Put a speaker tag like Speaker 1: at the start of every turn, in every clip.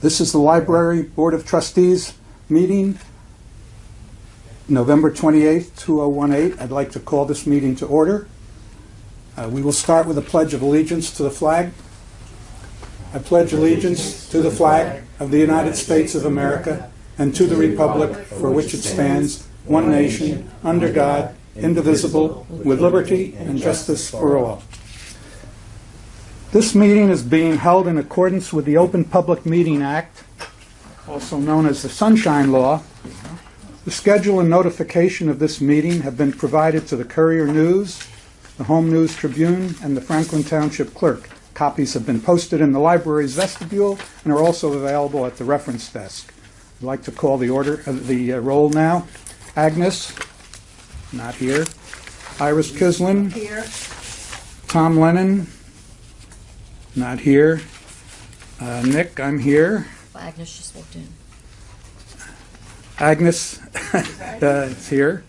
Speaker 1: This is the Library Board of Trustees meeting, November 28th, 2018. I'd like to call this meeting to order. We will start with a pledge of allegiance to the flag. I pledge allegiance to the flag of the United States of America and to the republic for which it stands, one nation, under God, indivisible, with liberty and justice for all. This meeting is being held in accordance with the Open Public Meeting Act, also known as the Sunshine Law. The schedule and notification of this meeting have been provided to the Courier News, the Home News Tribune, and the Franklin Township Clerk. Copies have been posted in the library's vestibule and are also available at the reference desk. I'd like to call the roll now. Agnes, not here. Iris Kislin. Here. Tom Lennon, not here. Nick, I'm here.
Speaker 2: Well, Agnes just walked in.
Speaker 1: Agnes is here.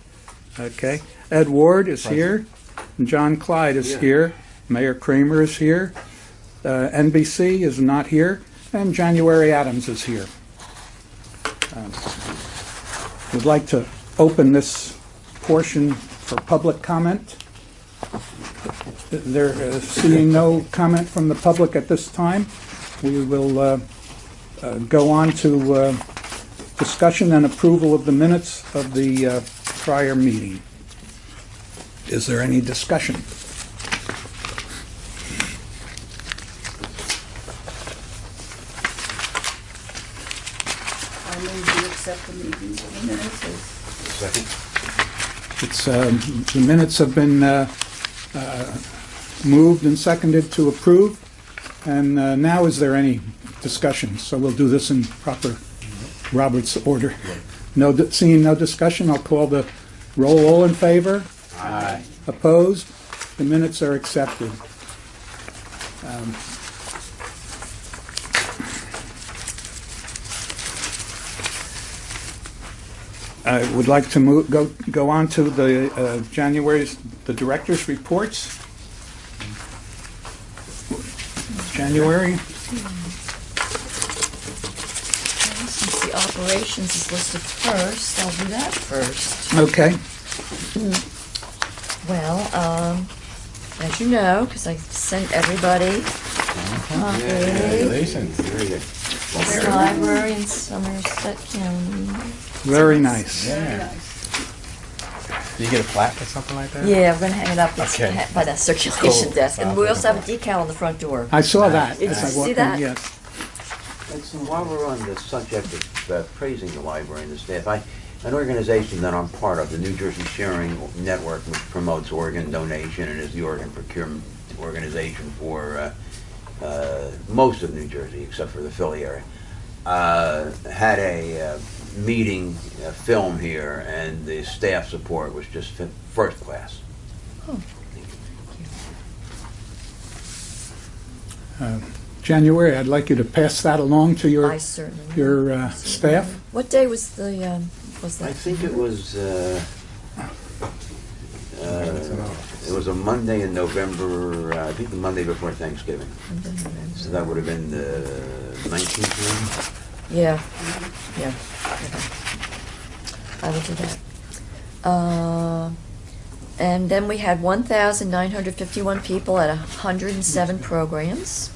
Speaker 1: Okay. Ed Ward is here. And John Clyde is here. Mayor Kramer is here. NBC is not here. And January Adams is here. We'd like to open this portion for public comment. They're seeing no comment from the public at this time. We will go on to discussion and approval of the minutes of the prior meeting. Is there any discussion?
Speaker 3: I move to accept the meeting minutes.
Speaker 4: Second.
Speaker 1: The minutes have been moved and seconded to approve. And now is there any discussion? So we'll do this in proper Robert's order. Seeing no discussion, I'll call the roll. All in favor?
Speaker 4: Aye.
Speaker 1: Opposed? The minutes are accepted. I would like to go on to the the director's reports. January.
Speaker 2: Since the operations is listed first, I'll do that first.
Speaker 1: Okay.
Speaker 2: Well, as you know, because I sent everybody
Speaker 4: Congratulations. Very good.
Speaker 2: the library in Somerset County.
Speaker 1: Very nice.
Speaker 4: Yeah.
Speaker 3: Nice.
Speaker 4: Do you get a plaque or something like that?
Speaker 2: Yeah, we're going to hang it up
Speaker 4: Okay.
Speaker 2: by that circulation
Speaker 4: Cool.
Speaker 2: desk. And we also have a decal on the front door.
Speaker 1: I saw that.
Speaker 2: Did
Speaker 1: as
Speaker 2: you
Speaker 1: I
Speaker 2: see
Speaker 1: walked in,
Speaker 2: that?
Speaker 1: yes.
Speaker 5: And so while we're on the subject of praising the library and the staff, an organization that I'm part of, the New Jersey Sharing Network, which promotes organ donation and is the organ procurement organization for most of New Jersey, except for the Philly area, had a meeting film here, and the staff support was just first class.
Speaker 2: Oh.
Speaker 1: January, I'd like you to pass that along to
Speaker 2: I certainly will.
Speaker 1: your staff.
Speaker 2: What day was the was that?
Speaker 5: I think it was a Monday in November. I think the Monday before Thanksgiving. So that would have been the 19th.
Speaker 2: Yeah. Yeah. Okay. I will do that. And then we had 1,951 people at 107 programs.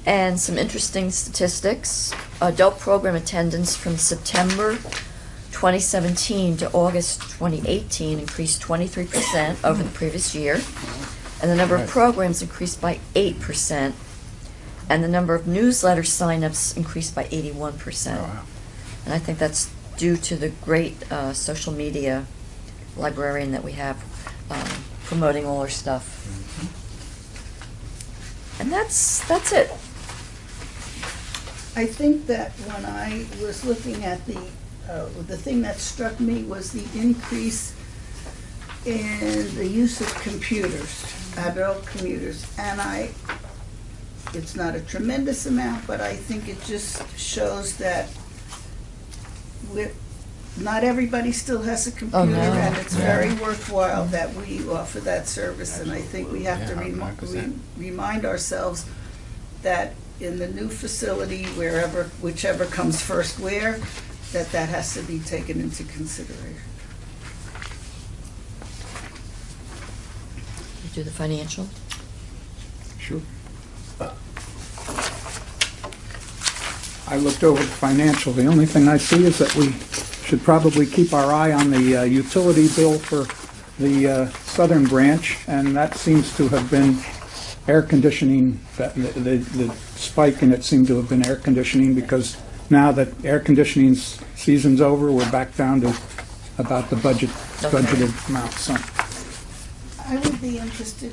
Speaker 2: And some interesting statistics. Adult program attendance from September 2017 to August 2018 increased 23% over the previous year. And the number of programs increased by 8%. And the number of newsletter signups increased by 81%.
Speaker 1: Oh, wow.
Speaker 2: And I think that's due to the great social media librarian that we have promoting all our stuff. And that's it.
Speaker 3: I think that when I was looking at the thing that struck me was the increase in the use of computers, adult computers, and it's not a tremendous amount, but I think it just shows that not everybody still has a computer,
Speaker 2: no.
Speaker 3: and it's very worthwhile that we offer that service. And I think we have to remind ourselves that in the new facility, whichever comes first where, that has to be taken into consideration.
Speaker 2: You do the financial?
Speaker 1: Sure. I looked over the financial. The only thing I see is that we should probably keep our eye on the utility bill for the southern branch, and that seems to have been air conditioning. The spike in it seemed to have been air conditioning, because now that air conditioning season's over, we're back down to about the budgeted amount. So
Speaker 3: I would be interested,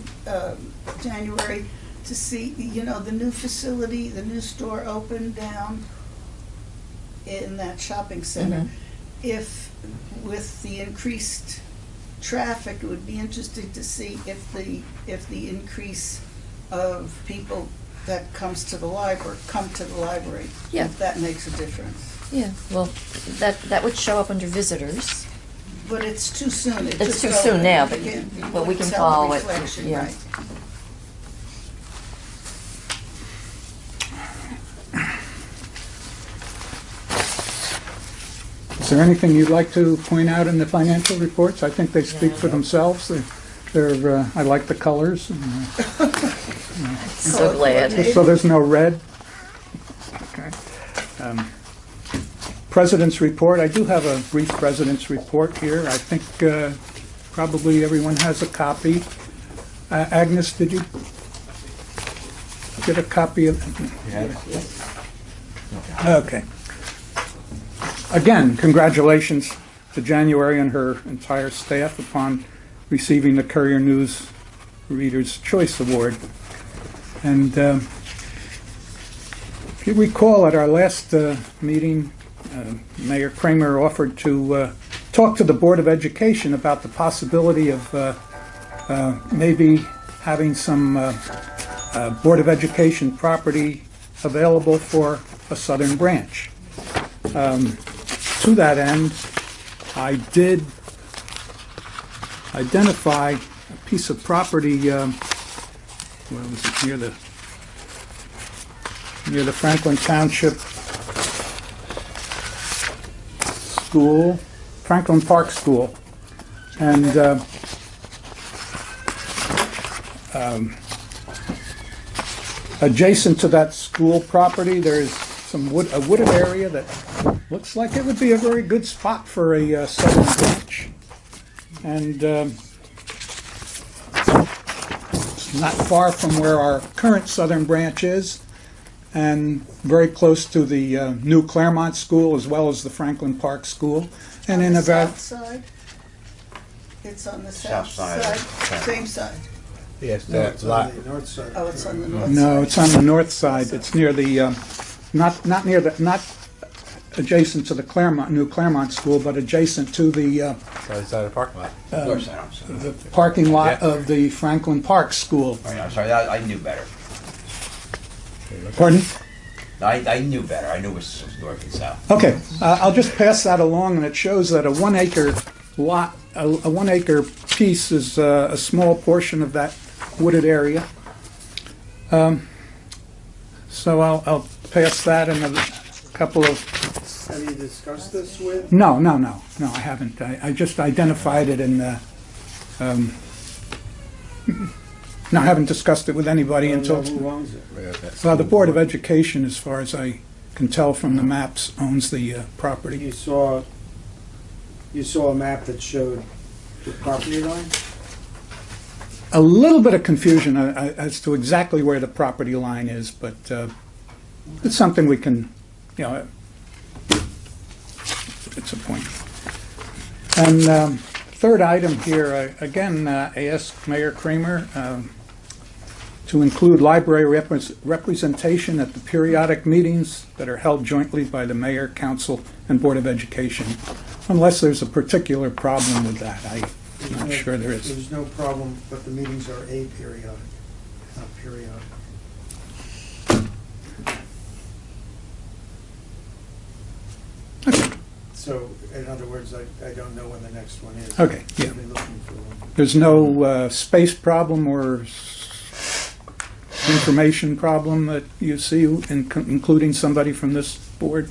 Speaker 3: January, to see, the new facility, the new store opened down in that shopping center.
Speaker 2: Mhm.
Speaker 3: If, with the increased traffic, it would be interesting to see if the increase of people that come to the library.
Speaker 2: Yeah.
Speaker 3: If that makes a difference.
Speaker 2: Yeah, well, that would show up under visitors.
Speaker 3: But it's too soon. It
Speaker 2: It's
Speaker 3: just
Speaker 2: too
Speaker 3: opened.
Speaker 2: soon now, but
Speaker 3: Again, you
Speaker 2: we
Speaker 3: wouldn't
Speaker 2: can
Speaker 3: tell the
Speaker 2: follow it,
Speaker 3: reflection,
Speaker 2: yeah.
Speaker 3: right.
Speaker 1: is there anything you'd like to point out in the financial reports? I think they speak for themselves. I like the colors.
Speaker 2: So glad.
Speaker 1: So there's no red. Okay. President's report. I do have a brief president's report here. I think probably everyone has a copy. Agnes, did you get a copy of it? Okay. Again, congratulations to January and her entire staff upon receiving the Courier News Reader's Choice Award. And if you recall, at our last meeting, Mayor Kramer offered to talk to the Board of Education about the possibility of maybe having some Board of Education property available for a southern branch. To that end, I did identify a piece of property, where was it, near the Franklin Township School, Franklin Park School. And adjacent to that school property, there's a wooded area that looks like it would be a very good spot for a southern branch. And it's not far from where our current southern branch is, and very close to the new Claremont School as well as the Franklin Park School. And in about
Speaker 3: South side? It's on the
Speaker 5: South
Speaker 3: south
Speaker 5: side.
Speaker 3: side, same side.
Speaker 4: Yes,
Speaker 6: No,
Speaker 4: that
Speaker 6: it's
Speaker 4: lot.
Speaker 6: on the north side.
Speaker 3: Oh, it's on the north side.
Speaker 1: no, it's on the north side. It's near the not adjacent to the new Claremont School, but adjacent to the
Speaker 4: Other side of the parking lot.
Speaker 5: North side, I'm sorry.
Speaker 1: the parking lot
Speaker 4: Yeah.
Speaker 1: of the Franklin Park School.
Speaker 5: Oh, yeah, I'm sorry, I knew better.
Speaker 1: Pardon?
Speaker 5: I knew better. I knew it was north and south.
Speaker 1: Okay, I'll just pass that along, and it shows that a 1 acre lot, a 1 acre piece is a small portion of that wooded area. So I'll pass that and a couple of.
Speaker 6: Have you discussed this with?
Speaker 1: No, I haven't. I just identified it and no, I haven't discussed it with anybody
Speaker 6: Don't know
Speaker 1: until.
Speaker 6: who owns it.
Speaker 1: The Board of Education, as far as I can tell from the maps, owns the property.
Speaker 6: You saw a map that showed the property line?
Speaker 1: A little bit of confusion as to exactly where the property line is, but it's something we can, it's a point. And third item here, again, I asked Mayor Kramer to include library representation at the periodic meetings that are held jointly by the Mayor, Council, and Board of Education, unless there's a particular problem with that. I'm not sure there is.
Speaker 6: There's no problem, but the meetings are aperiodic, not periodic. So, in other words, I don't know when the next one is.
Speaker 1: Okay, yeah.
Speaker 6: I'll be looking for one.
Speaker 1: There's no space problem or information problem that you see, including somebody from this board?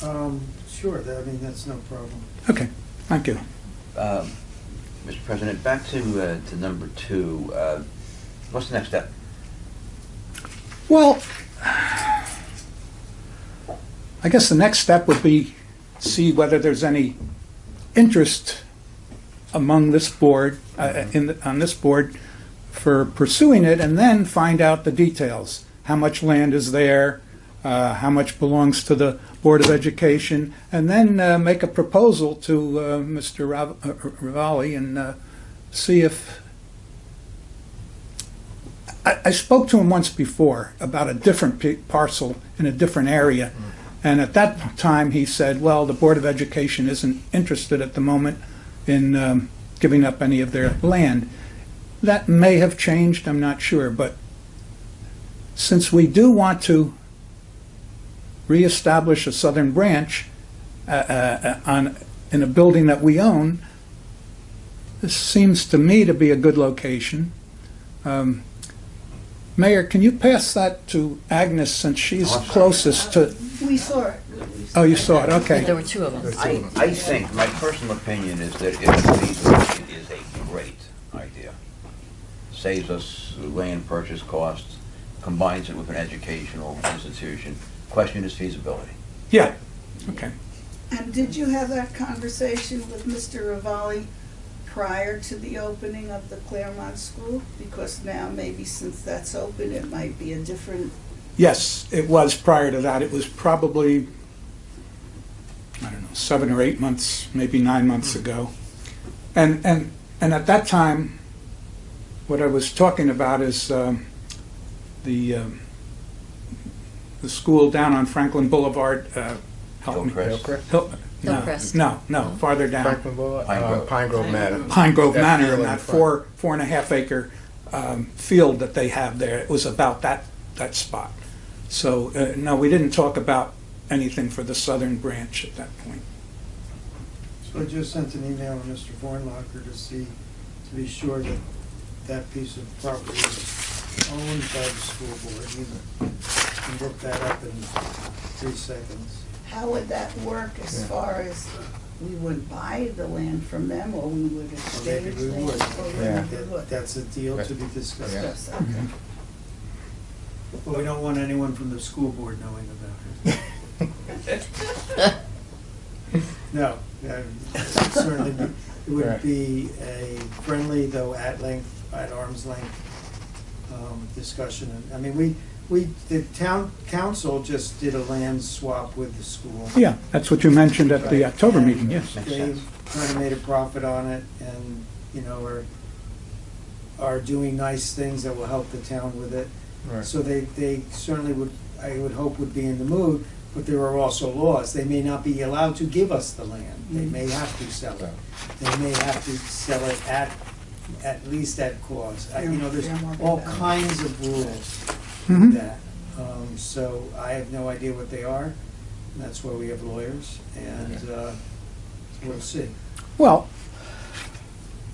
Speaker 6: Sure, I mean, that's no problem.
Speaker 1: Okay, thank you.
Speaker 5: Mr. President, back to number 2. What's the next step?
Speaker 1: Well, I guess the next step would be see whether there's any interest among this board, on this board, for pursuing it, and then find out the details. How much land is there? How much belongs to the Board of Education? And then make a proposal to Mr. Ravalli and see if... I spoke to him once before about a different parcel in a different area, and at that time he said, well, the Board of Education isn't interested at the moment in giving up any of their land. That may have changed, I'm not sure, but since we do want to reestablish a southern branch in a building that we own, this seems to me to be a good location. Mayor, can you pass that to Agnes, since she's closest to...
Speaker 3: We saw it.
Speaker 1: Oh, you saw it, okay.
Speaker 2: There were 2 of them.
Speaker 5: I think, my personal opinion is that if it's feasible, it is a great idea. Saves us land purchase costs, combines it with an educational institution. Question is feasibility.
Speaker 1: Yeah, okay.
Speaker 3: And did you have that conversation with Mr. Ravalli prior to the opening of the Claremont School? Because now, maybe since that's open, it might be a different...
Speaker 1: Yes, it was prior to that. It was probably, I don't know, 7 or 8 months, maybe 9 months ago. And at that time, what I was talking about is the school down on Franklin Boulevard.
Speaker 5: Hillcrest.
Speaker 2: Hillcrest.
Speaker 1: No, farther down.
Speaker 4: Franklin Boulevard?
Speaker 5: Pine Grove.
Speaker 4: Pine Grove Manor.
Speaker 1: Pine Grove
Speaker 4: That
Speaker 1: Manor,
Speaker 4: field
Speaker 1: and
Speaker 4: in
Speaker 1: that
Speaker 4: front.
Speaker 1: 4.5 acre field that they have there. It was about that spot. So, no, we didn't talk about anything for the southern branch at that point.
Speaker 6: So I just sent an email to Mr. Vornlocker to be sure that that piece of property is owned by the school board. He can look that up in 3 seconds.
Speaker 3: How would that work as far as we would buy the land from them, or we would exchange
Speaker 6: Maybe we
Speaker 3: land?
Speaker 6: would.
Speaker 3: Or
Speaker 4: Yeah.
Speaker 3: maybe we would?
Speaker 6: That's a deal to be discussed.
Speaker 4: Yeah.
Speaker 3: Yes, okay.
Speaker 6: But we don't want anyone from the school board knowing about it. No, certainly, it would
Speaker 4: Right.
Speaker 6: be a friendly, though at arm's length discussion. And I mean, the town council just did a land swap with the school.
Speaker 1: Yeah, that's what you mentioned at the
Speaker 6: Right.
Speaker 1: October
Speaker 6: And
Speaker 1: meeting, yes.
Speaker 5: Makes
Speaker 6: They
Speaker 5: sense.
Speaker 6: kind of made a profit on it and, are doing nice things that will help the town with it.
Speaker 4: Right.
Speaker 6: So they certainly would, I would hope, would be in the mood, but there are also laws. They may not be allowed to give us the land. They may have to sell it. They may have to sell it at least at cost. There's all kinds of rules
Speaker 1: Mhm.
Speaker 6: with that. So I have no idea what they are. And that's why we have lawyers, and we'll see.
Speaker 1: Well,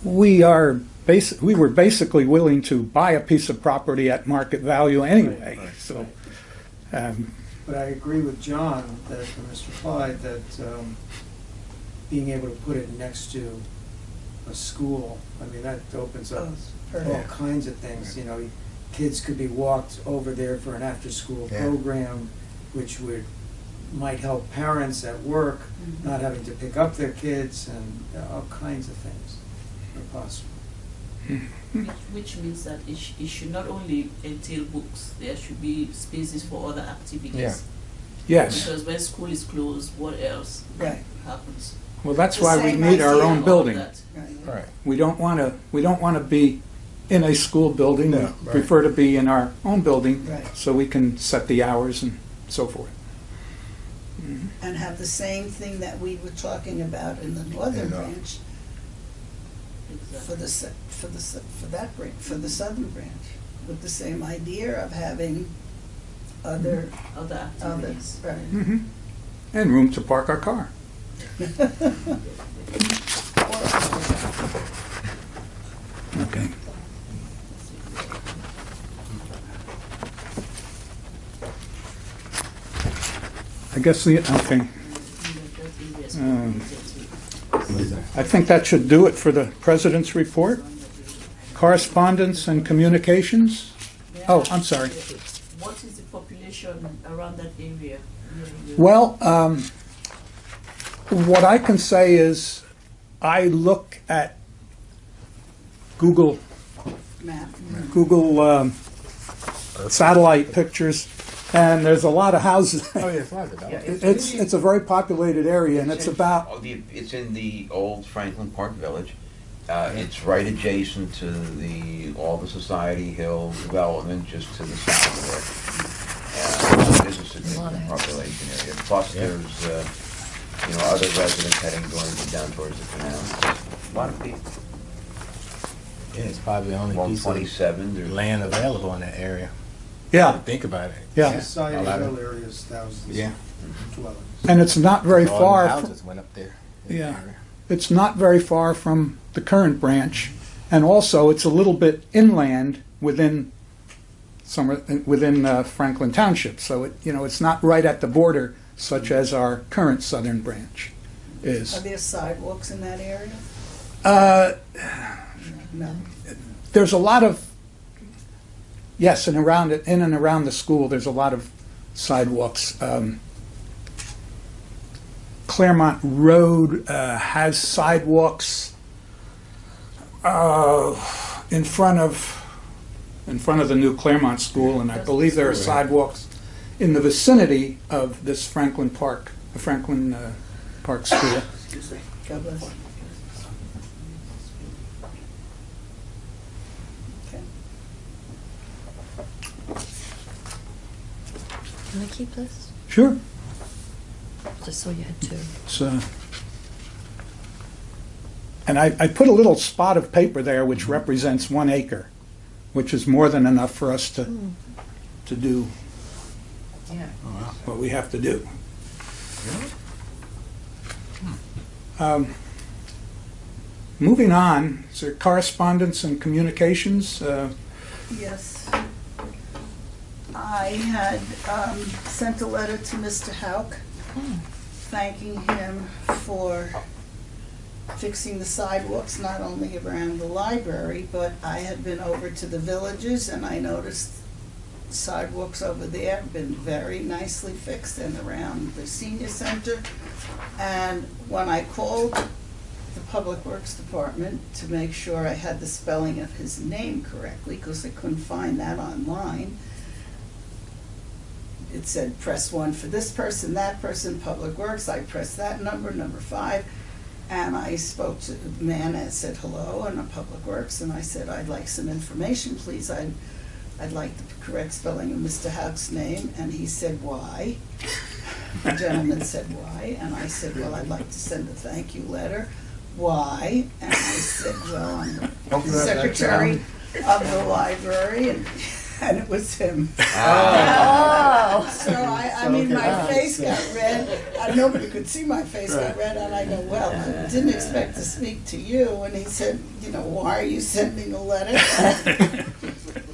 Speaker 1: we were basically willing to buy a piece of property at market value anyway,
Speaker 6: Right.
Speaker 1: so.
Speaker 6: But I agree with John, that, and Mr. Clyde, that being able to put it next to a school, I mean, that opens up
Speaker 3: Oh,
Speaker 6: all
Speaker 3: perfect.
Speaker 6: kinds of things, Kids could be walked over there for an after-school
Speaker 4: Yeah.
Speaker 6: program, which might help parents at work, not having to pick up their kids, and all kinds of things are possible.
Speaker 7: Which means that it should not only entail books, there should be spaces for other activities.
Speaker 4: Yeah.
Speaker 1: Yes,
Speaker 7: Because when school is closed, what else
Speaker 3: Right.
Speaker 7: happens?
Speaker 1: well, that's
Speaker 3: The
Speaker 1: why we
Speaker 3: same
Speaker 1: need our
Speaker 3: idea,
Speaker 1: own
Speaker 7: All
Speaker 1: building.
Speaker 7: that.
Speaker 3: Right.
Speaker 4: Right.
Speaker 1: We don't want to be in a school building.
Speaker 4: No,
Speaker 1: We
Speaker 4: right.
Speaker 1: prefer to be in our own building,
Speaker 3: Right.
Speaker 1: so we can set the hours and so forth.
Speaker 3: And have the same thing that we were talking about in the northern
Speaker 4: Yeah.
Speaker 3: branch
Speaker 7: Exactly.
Speaker 3: for the southern branch, with the same idea of having other,
Speaker 7: Other activities.
Speaker 3: right.
Speaker 1: Mhm. And room to park our car. Okay. I guess the, okay. I think that should do it for the President's report. Correspondence and communications? Oh, I'm sorry.
Speaker 7: What is the population around that area?
Speaker 1: Well, what I can say is I look at Google
Speaker 3: Map.
Speaker 1: satellite pictures, and there's a lot of houses.
Speaker 4: Oh, yeah, it's not developed.
Speaker 1: It's a very populated area, and it's about,
Speaker 5: It's in the old Franklin Park Village. It's right adjacent to all the Society Hill development, just to the south of it. It is a significant population area. Plus, there's other residents heading down towards the canal. A lot of people.
Speaker 4: Yeah, it's probably the only piece of
Speaker 5: 127. There's
Speaker 4: land available in that area.
Speaker 1: yeah,
Speaker 4: Think about it.
Speaker 1: yeah.
Speaker 6: Society
Speaker 4: A lot of-
Speaker 6: Hill area is thousands
Speaker 4: Yeah.
Speaker 6: of dwellings.
Speaker 1: And it's not very
Speaker 4: All the
Speaker 1: far.
Speaker 4: houses went up there. in the
Speaker 1: Yeah.
Speaker 4: area.
Speaker 1: It's not very far from the current branch, and also it's a little bit inland within Franklin Township. So it's not right at the border, such as our current southern branch
Speaker 3: Are
Speaker 1: is.
Speaker 3: there sidewalks in that area? No.
Speaker 1: There's a lot of, yes, and in and around the school, there's a lot of sidewalks. Claremont Road has sidewalks in front of the new Claremont School, and I believe there are sidewalks in the vicinity of this Franklin Park School.
Speaker 3: Excuse me. God bless. Okay.
Speaker 2: Can I keep this?
Speaker 1: Sure.
Speaker 2: Just so you had two.
Speaker 1: And I put a little spot of paper there which represents 1 acre, which is more than enough for us to do
Speaker 5: Yeah.
Speaker 1: what we have to do. Moving on, is there correspondence and communications?
Speaker 3: Yes. I had sent a letter to Mr. Hauk, thanking him for fixing the sidewalks, not only around the library, but I had been over to the villages, and I noticed sidewalks over there have been very nicely fixed, and around the senior center. And when I called the Public Works Department to make sure I had the spelling of his name correctly, because I couldn't find that online, it said press 1 for this person, that person, Public Works. I pressed that number 5, and I spoke to the man and said hello, and a Public Works, and I said, I'd like some information, please. I'd like the correct spelling of Mr. Hauk's name, and he said, why? The gentleman said, why? And I said, well, I'd like to send a thank you letter. Why? And I said, well, I'm the secretary of the library, and it was him.
Speaker 2: Oh.
Speaker 3: So I mean, my face got red. Nobody could see my face got red, and I go, well, I didn't expect to speak to you. And he said, why are you sending a letter?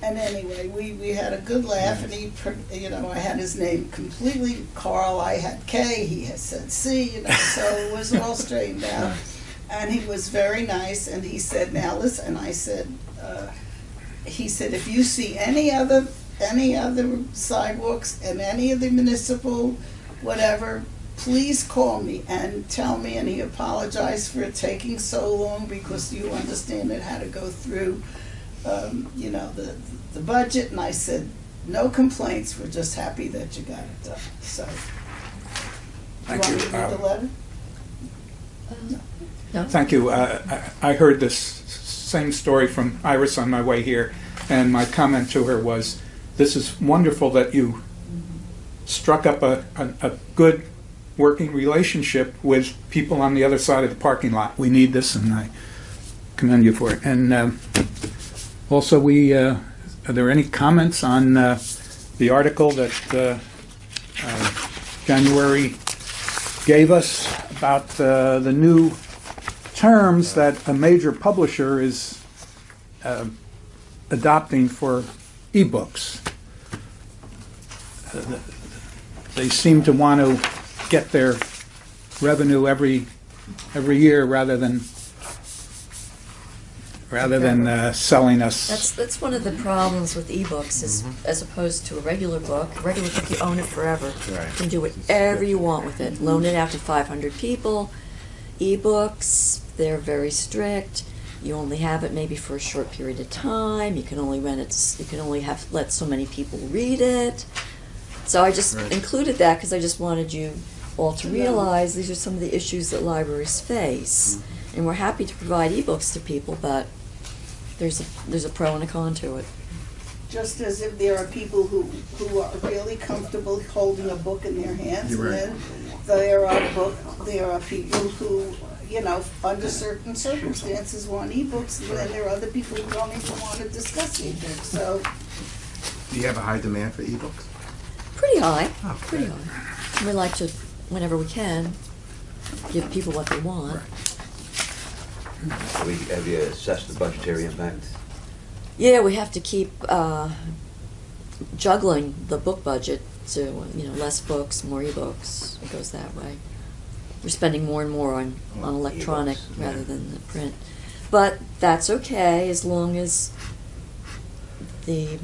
Speaker 3: And anyway, we had a good laugh, and I had his name completely Carl. I had K. He had said C. So it was all straightened out. And he was very nice. And he said, "Now listen." And I said, he said, if you see any other sidewalks and any of the municipal whatever, please call me and tell me. And he apologized for it taking so long, because you understand it had to go through the budget. And I said, no complaints, we're just happy that you got it done. So,
Speaker 1: Thank
Speaker 3: you
Speaker 1: you.
Speaker 3: want me to read the letter?
Speaker 2: No?
Speaker 1: Thank you. I heard this same story from Iris on my way here, and my comment to her was, this is wonderful that you struck up a good working relationship with people on the other side of the parking lot. We need this, and I commend you for it. And also, are there any comments on the article that January gave us about the new terms that a major publisher is adopting for ebooks? they seem to want to get their revenue every year rather than selling us.
Speaker 2: That's one of the problems with ebooks is as opposed to a regular book. A regular book, you own it forever.
Speaker 4: Right.
Speaker 2: You can do whatever you want with it. Loan it out to 500 people. Ebooks, they're very strict. You only have it maybe for a short period of time. You can only rent it. You can only let so many people read it. So I just included that because I just wanted you all to realize these are some of the issues that libraries face. And we're happy to provide ebooks to people, but there's a pro and a con to it.
Speaker 3: Just as if there are people who are really comfortable holding a book in their hands,
Speaker 4: You're right.
Speaker 3: and then there are people who, under certain circumstances want ebooks, and then there are other people who don't even want to discuss ebooks, so.
Speaker 4: Do you have a high demand for ebooks?
Speaker 2: Pretty high,
Speaker 4: Oh,
Speaker 2: pretty
Speaker 4: good.
Speaker 2: high. We like to, whenever we can, give people what they want.
Speaker 5: Have you assessed the budgetary impact?
Speaker 2: Yeah, we have to keep juggling the book budget to, less books, more ebooks. It goes that way. We're spending more and more on electronic
Speaker 5: ebooks,
Speaker 2: rather than the print. But that's okay as long as the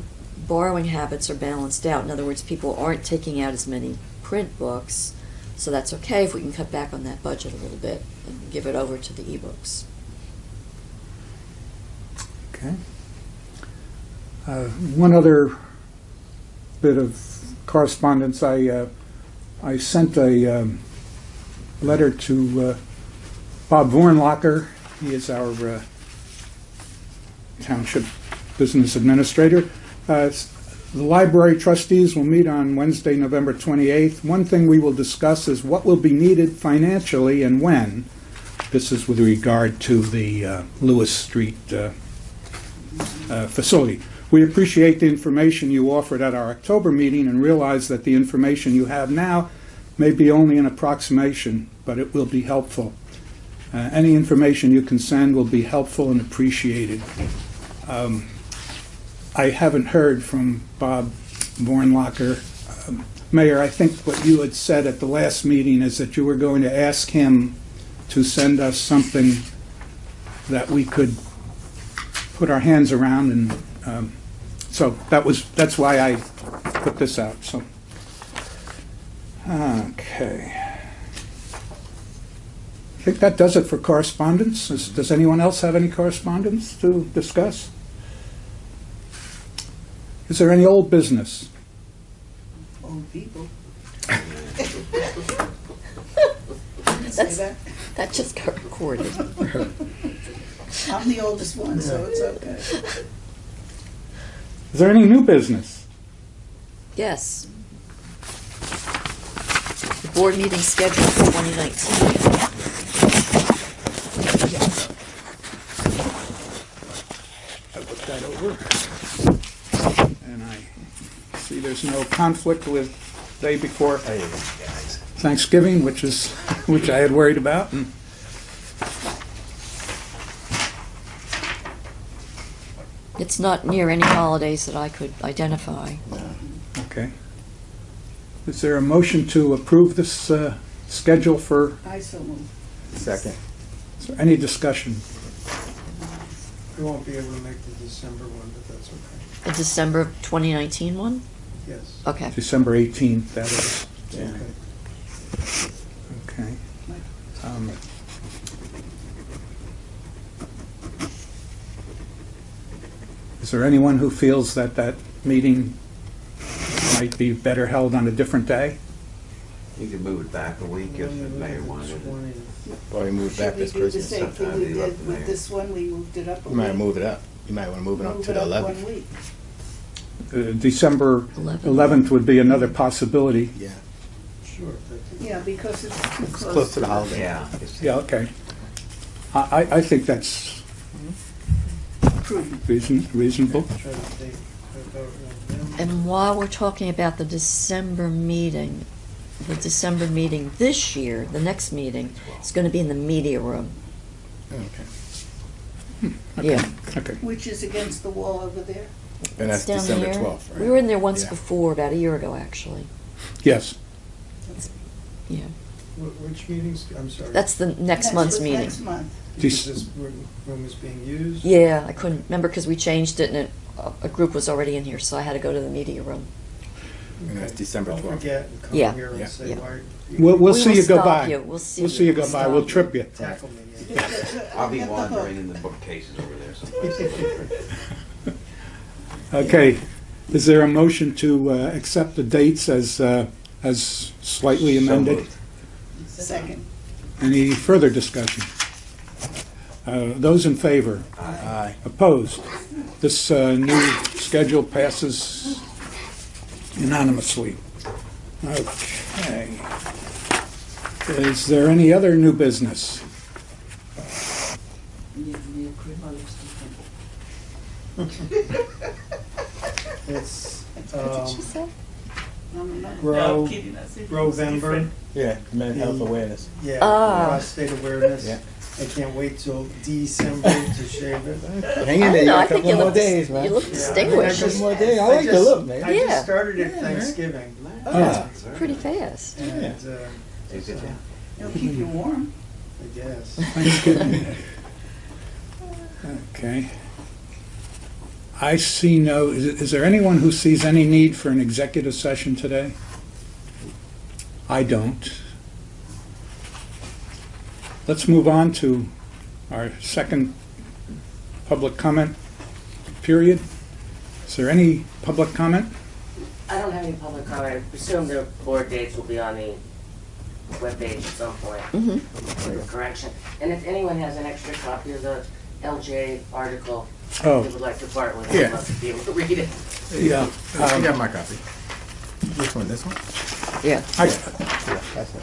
Speaker 2: borrowing habits are balanced out. In other words, people aren't taking out as many print books, so that's okay if we can cut back on that budget a little bit and give it over to the ebooks.
Speaker 1: Okay. One other bit of correspondence. I sent a letter to Bob Vornlocker. He is our Township Business Administrator. The library trustees will meet on Wednesday, November 28th. One thing we will discuss is what will be needed financially and when. This is with regard to the Lewis Street facility. We appreciate the information you offered at our October meeting and realize that the information you have now may be only an approximation, but it will be helpful. Any information you can send will be helpful and appreciated. I haven't heard from Bob Vornlocker. Mayor, I think what you had said at the last meeting is that you were going to ask him to send us something that we could put our hands around, and so that's why I put this out. So, okay. I think that does it for correspondence. Does anyone else have any correspondence to discuss? Is there any old business?
Speaker 3: Old people.
Speaker 2: That's- That just got recorded.
Speaker 3: I'm the oldest one, so it's okay.
Speaker 1: Is there any new business?
Speaker 2: Yes. The board meeting scheduled for 2019.
Speaker 1: I looked that over, and I see there's no conflict with day before Thanksgiving, which I had worried about. And
Speaker 2: It's not near any holidays that I could identify.
Speaker 1: okay. Is there a motion to approve this schedule for?
Speaker 3: I so move.
Speaker 4: Second.
Speaker 1: Is there any discussion?
Speaker 6: I won't be able to make the December one, but that's okay.
Speaker 2: The December of 2019 one?
Speaker 6: Yes.
Speaker 2: Okay.
Speaker 1: December 18th, that is.
Speaker 4: Yeah.
Speaker 6: Okay.
Speaker 1: Okay. Is there anyone who feels that that meeting might be better held on a different day?
Speaker 5: You could move it back a week if the mayor wanted it.
Speaker 4: Or you move back this
Speaker 3: Should we do the
Speaker 4: Christmas.
Speaker 3: same thing
Speaker 5: Sometime
Speaker 3: we
Speaker 5: you
Speaker 3: did
Speaker 5: let the
Speaker 3: with
Speaker 5: mayor.
Speaker 3: this one? We moved it up a
Speaker 4: You might
Speaker 3: week.
Speaker 4: move it up. You might want to move it up
Speaker 3: Move
Speaker 4: to
Speaker 3: it
Speaker 4: the
Speaker 3: up
Speaker 4: 11th.
Speaker 3: 1 week.
Speaker 1: December 11th would be another possibility.
Speaker 4: Yeah.
Speaker 6: Sure.
Speaker 3: Yeah, because it's too
Speaker 4: It's
Speaker 3: close.
Speaker 4: close to the holiday.
Speaker 5: Yeah.
Speaker 1: Yeah, okay. I think that's
Speaker 3: Prudent.
Speaker 1: reasonable.
Speaker 6: Try to take a vote on them.
Speaker 2: And while we're talking about the December meeting this year, the next meeting, is going to be in the media room.
Speaker 4: Okay.
Speaker 2: Yeah.
Speaker 1: Okay.
Speaker 3: Which is against the wall over there.
Speaker 4: And that's
Speaker 2: It's down
Speaker 4: December
Speaker 2: here.
Speaker 4: 12th, right?
Speaker 2: We were in there once
Speaker 4: Yeah.
Speaker 2: before, about a year ago, actually.
Speaker 1: Yes.
Speaker 2: Yeah,
Speaker 6: Which meetings, I'm sorry?
Speaker 2: that's the next month's
Speaker 3: was
Speaker 2: meeting.
Speaker 3: Next month.
Speaker 6: Is this room is being used?
Speaker 2: Yeah, I couldn't remember because we changed it and a group was already in here, so I had to go to the media room.
Speaker 4: And that's December
Speaker 6: Don't
Speaker 4: 12th.
Speaker 6: forget and come
Speaker 2: Yeah.
Speaker 6: here
Speaker 4: Yeah.
Speaker 6: and say
Speaker 2: Yeah.
Speaker 6: why.
Speaker 1: We'll
Speaker 2: We
Speaker 1: see
Speaker 2: will
Speaker 1: you go
Speaker 2: stop
Speaker 1: by.
Speaker 2: you. We'll see
Speaker 1: We'll see you go by.
Speaker 2: Stop
Speaker 1: We'll
Speaker 2: you.
Speaker 1: trip you.
Speaker 6: Tackle me. Yeah.
Speaker 5: I'll be wandering in the bookcases over there someplace.
Speaker 1: Okay, is there a motion to accept the dates as slightly
Speaker 5: So
Speaker 1: amended?
Speaker 5: moved.
Speaker 3: Second.
Speaker 1: Any further discussion? Those in favor?
Speaker 4: Aye.
Speaker 1: Opposed? This new schedule passes unanimously. Okay. Is there any other new business?
Speaker 7: Yeah, Mayor Kramer looks different.
Speaker 6: It's,
Speaker 2: What did she say?
Speaker 3: No, no, no.
Speaker 7: No, I'm
Speaker 6: Grow,
Speaker 7: kidding. I said it looks
Speaker 6: November.
Speaker 7: different.
Speaker 4: Yeah, mental health awareness.
Speaker 6: Yeah,
Speaker 2: Ah.
Speaker 6: prostate awareness.
Speaker 4: Yeah.
Speaker 6: I can't wait till December to shave it.
Speaker 4: Hang
Speaker 2: I
Speaker 4: in there,
Speaker 2: don't
Speaker 4: you
Speaker 2: know,
Speaker 4: got
Speaker 2: I
Speaker 4: a
Speaker 2: think
Speaker 4: couple
Speaker 2: you
Speaker 4: more
Speaker 2: look,
Speaker 4: days, man.
Speaker 2: you look
Speaker 6: Yeah.
Speaker 2: distinguished.
Speaker 4: Couple more days. I like the
Speaker 6: just-
Speaker 4: look, man.
Speaker 6: I
Speaker 2: Yeah.
Speaker 6: just started at Thanksgiving.
Speaker 1: Ah.
Speaker 2: Pretty fast.
Speaker 6: And,
Speaker 5: Is it, yeah?
Speaker 3: It'll keep you warm.
Speaker 6: I guess.
Speaker 1: Thanksgiving. Okay. I see no, is there anyone who sees any need for an executive session today? I don't. Let's move on to our second public comment period. Is there any public comment?
Speaker 8: I don't have any public comment. I presume the board dates will be on the webpage at some point
Speaker 2: Mhm.
Speaker 8: for the correction. And if anyone has an extra copy of the LJ article,
Speaker 1: Oh.
Speaker 8: they would like to part with
Speaker 4: Yeah.
Speaker 8: it, I'd love to be able to read it.
Speaker 1: Yeah.
Speaker 4: You got my copy. Which one, this one?
Speaker 2: Yeah.
Speaker 4: Yeah, that's it.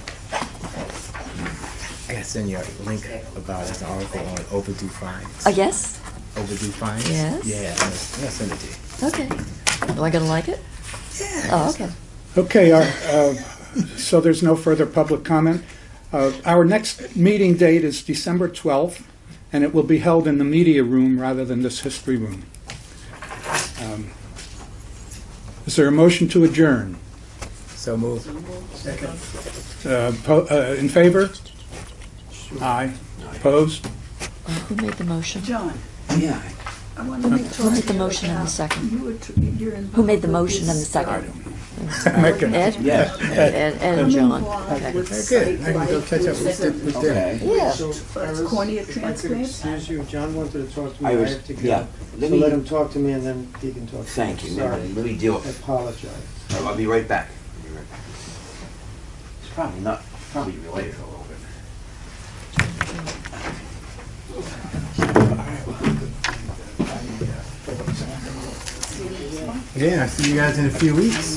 Speaker 4: I gotta send you a link about this article on overdue fines.
Speaker 2: Yes?
Speaker 4: Overdue fines?
Speaker 2: Yes.
Speaker 4: Yeah, I'm gonna send it to you.
Speaker 2: Okay. Am I gonna like it?
Speaker 4: Yeah.
Speaker 2: Oh, okay.
Speaker 1: Okay, so there's no further public comment. Our next meeting date is December 12th, and it will be held in the media room rather than this history room. Is there a motion to adjourn?
Speaker 4: So move.
Speaker 6: Second.
Speaker 1: In favor? Aye. Opposed?
Speaker 2: Who made the motion?
Speaker 3: John,
Speaker 5: Yeah.
Speaker 3: I want to make
Speaker 2: Who made the motion and the second?
Speaker 3: You're
Speaker 2: Who made the
Speaker 3: involved with
Speaker 2: motion and the
Speaker 3: this,
Speaker 2: second?
Speaker 1: Make it-
Speaker 2: Ed?
Speaker 5: Yes.
Speaker 2: Ed and
Speaker 3: I'm
Speaker 2: John.
Speaker 3: involved
Speaker 2: Okay.
Speaker 3: with
Speaker 4: Very good. I can go
Speaker 3: site
Speaker 4: catch up with
Speaker 3: life,
Speaker 5: Okay.
Speaker 2: Yeah.
Speaker 6: So, Iris,
Speaker 3: cornea
Speaker 6: if I could
Speaker 3: transplant.
Speaker 6: excuse you, John wanted to talk to me.
Speaker 5: I was,
Speaker 6: have to go.
Speaker 5: yeah.
Speaker 6: So let him talk to me and then he can talk to me.
Speaker 5: Thank you.
Speaker 6: Sorry.
Speaker 5: Let me deal
Speaker 6: I
Speaker 5: with it.
Speaker 6: apologize.
Speaker 5: I'll be right back. I'll be right back. It's probably related a little bit.
Speaker 4: Yeah, I'll see you guys in a few weeks.